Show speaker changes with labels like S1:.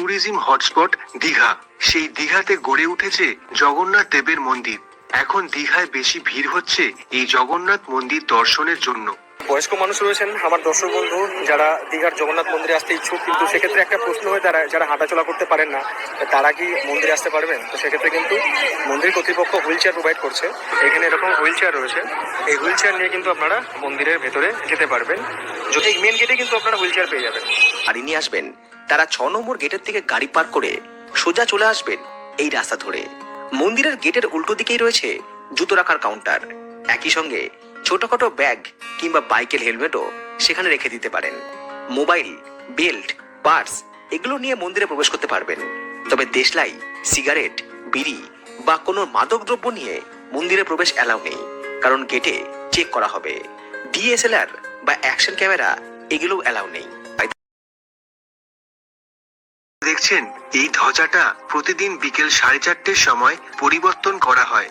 S1: Tourism hotspot Digha. সেই দীঘাতে গড়ে উঠেছে জগন্নাথ দেবের মন্দির। এখন দীঘায় বেশি ভিড় হচ্ছে এই জগন্নাথ মন্দির দর্শনের জন্য।
S2: বয়স্ক মানুষ রয়েছেন আমার দর্শক বন্ধু, যারা দীঘার জগন্নাথ মন্দিরে আসতে ইচ্ছুক, কিন্তু সেক্ষেত্রে একটা প্রশ্ন হয়ে দাঁড়ায়, যারা হাঁটাচলা করতে পারেন না তারা কি মন্দিরে আসতে পারবেন? তো সেক্ষেত্রে কিন্তু মন্দির কর্তৃপক্ষ হুইল চেয়ার প্রোভাইড করছে। এখানে এরকম হুইল চেয়ার রয়েছে, এই হুইল চেয়ার নিয়ে কিন্তু আপনারা মন্দিরের ভেতরে যেতে পারবেন। যদি মেন গেটে কিন্তু আপনারা হুইল চেয়ার পেয়ে যাবেন।
S3: গাড়ি নিয়ে আসবেন, তারা 6 নম্বর গেটের থেকে গাড়ি পার্ক করে সোজা চলে আসবেন এই রাস্তা ধরে। মন্দিরের গেটের উল্টো দিকেই রয়েছে জুতো রাখার কাউন্টার। একই সঙ্গে ছোটখাটো ব্যাগ কিংবা বাইকের হেলমেটও সেখানে রেখে দিতে পারেন। মোবাইল, বেল্ট, পার্স এগুলো নিয়ে মন্দিরে প্রবেশ করতে পারবেন। তবে দেশলাই, সিগারেট, বিড়ি বা কোনো মাদক দ্রব্য নিয়ে মন্দিরে প্রবেশ অ্যালাউ নেই, কারণ গেটে চেক করা হবে। ডিএসএলআর বা অ্যাকশন ক্যামেরা এগুলোও অ্যালাউ নেই।
S1: দেখছেন, এই ধ্বজাটা প্রতিদিন বিকেল 4:30টার সময় পরিবর্তন করা হয়।